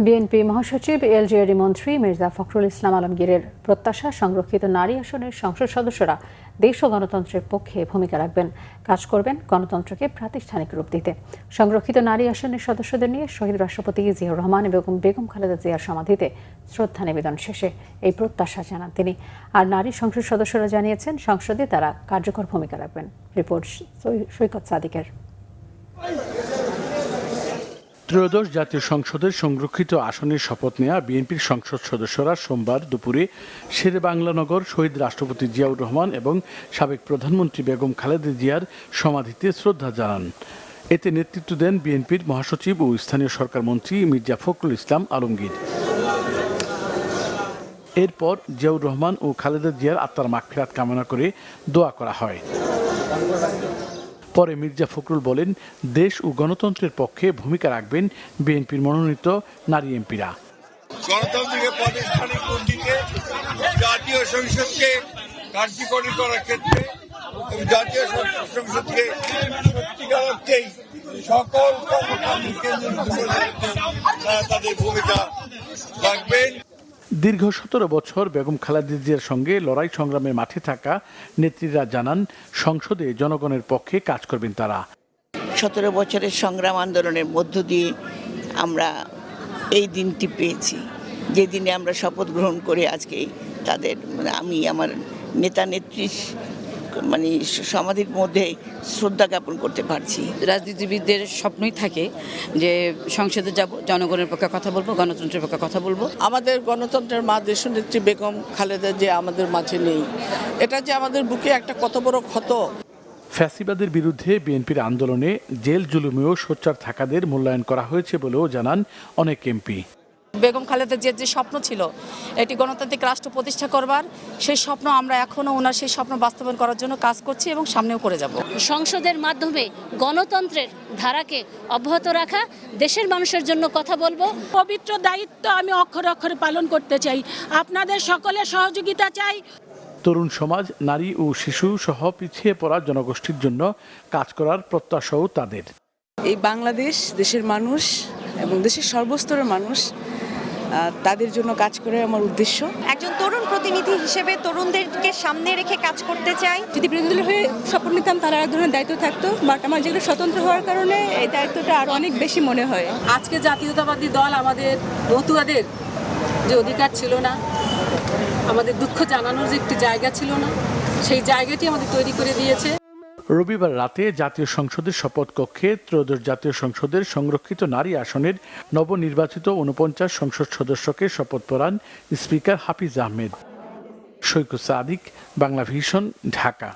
BNP মহাসচিব এলজিআরই মন্ত্রী মির্জা ফখরুল ইসলাম আলমগীরের প্রত্যাশা, সংরক্ষিত নারী আসনের সংসদ সদস্যরা দেশ ও গণতন্ত্রের পক্ষে ভূমিকা রাখবেন, কাজ করবেন গণতন্ত্রকে প্রাতিষ্ঠানিক রূপ দিতে। সংরক্ষিত নারী আসনের সদস্যদের নিয়ে শহীদ রাষ্ট্রপতি জিয়াউর রহমান এবং বেগম খালেদা জিয়ার সমাধিতে শ্রদ্ধা নিবেদন শেষে এই প্রত্যাশা জানান তিনি। আর নারী সংসদ সদস্যরা জানিয়েছেন, সংসদে তারা কার্যকর ভূমিকা রাখবেন। রিপোর্ট সৈকত সাদিকের। ত্রয়োদশ জাতীয় সংসদের সংরক্ষিত আসনের শপথ নেওয়া বিএনপির সংসদ সদস্যরা সোমবার দুপুরে শেরেবাংলানগর শহীদ রাষ্ট্রপতি জিয়াউর রহমান এবং সাবেক প্রধানমন্ত্রী বেগম খালেদা জিয়ার সমাধিতে শ্রদ্ধা জানান। এতে নেতৃত্ব দেন বিএনপির মহাসচিব ও স্থানীয় সরকার মন্ত্রী মির্জা ফখরুল ইসলাম আলমগীর। এরপর জিয়াউর রহমান ও খালেদা জিয়ার আত্মার মাগফিরাত কামনা করে দোয়া করা হয়। পরে মির্জা ফখরুল বলেন, দেশ ও গণতন্ত্রের পক্ষে ভূমিকা রাখবেন বিএনপির মনোনীত নারী এমপিরা। গণতন্ত্রকে প্রাতিষ্ঠানিক রূপ দিতে, জাতীয় সংসদকে কার্যকরী করার ক্ষেত্রে এবং জাতীয় সংসদকে সত্যিকার অর্থেই সকল কর্মকাণ্ডকে তাদের ভূমিকা রাখবেন। দীর্ঘ 17 বছর বেগম খালেদা জিয়ার সঙ্গে লড়াই সংগ্রামের মাঠে থাকা নেত্রীরা জানান, সংসদে জনগণের পক্ষে কাজ করবেন তারা। 17 বছরের সংগ্রাম আন্দোলনের মধ্য দিয়ে আমরা এই দিনটি পেয়েছি, যে দিনে আমরা শপথ গ্রহণ করে আজকে তাদের আমি আমার নেতা নেত্রী সমাধির মধ্যে শ্রদ্ধা জ্ঞাপন করতে পারছি। রাজনীতিবিদদের স্বপ্নই থাকে যে সংসদে যাব, জনগণের পক্ষে কথা বলবো, গণতন্ত্রের পক্ষে কথা বলবো। আমাদের গণতন্ত্রের মা দেশনেত্রী বেগম খালেদা যে আমাদের মাঝে নেই, এটা যে আমাদের বুকে একটা কত বড় ক্ষত। ফ্যাসিবাদের বিরুদ্ধে বিএনপির আন্দোলনে জেল জুলুমেও সোচ্চার থাকাদের মূল্যায়ন করা হয়েছে বলেও জানান অনেক এমপি। বেগম খালেদা জিয়ার যে স্বপ্ন ছিল এটি গণতান্ত্রিক রাষ্ট্র প্রতিষ্ঠা করবার, সেই স্বপ্ন আমরা এখনো ওনার সেই স্বপ্ন বাস্তবায়ন করার জন্য কাজ করছি এবং সামনেও করে যাব। সংসদের মাধ্যমে গণতন্ত্রের ধারাকে অব্যাহত রাখা, দেশের মানুষের জন্য কথা বলবো। পবিত্র দায়িত্ব আমি অক্ষরে অক্ষরে পালন করতে চাই, আপনাদের সকলের সহযোগিতা চাই। তরুণ সমাজ, নারী ও শিশু সহ পিছিয়ে পড়া জনগোষ্ঠীর জন্য কাজ করার প্রত্যাশাও তাদের। এই বাংলাদেশ, দেশের মানুষ এবং দেশের সর্বস্তরের মানুষ, তাদের জন্য কাজ করে আমার উদ্দেশ্য। একজন তরুণ প্রতিনিধি হিসেবে তরুণদেরকে সামনে রেখে কাজ করতে চাই। যদি বিরোধী দল হয়ে শপথ নিতাম তাহলে এক ধরনের দায়িত্ব থাকতো, বাট আমার যেগুলো স্বতন্ত্র হওয়ার কারণে এই দায়িত্বটা আরো অনেক বেশি মনে হয়। আজকে জাতীয়তাবাদী দল আমাদের মতুয়াদের যে অধিকার ছিল না, আমাদের দুঃখ জানানোর যে একটি জায়গা ছিল না, সেই জায়গাটি আমাদের তৈরি করে দিয়েছে। রবিবার রাতে জাতীয় সংসদের শপথ কক্ষে ত্রয়োদশ জাতীয় সংসদের সংরক্ষিত নারী আসনের নবনির্বাচিত 49 সংসদ সদস্যকে শপথ পড়ান স্পিকার হাফিজ আহমেদ। সৈকত সাদিক, বাংলা ভিশন, ঢাকা।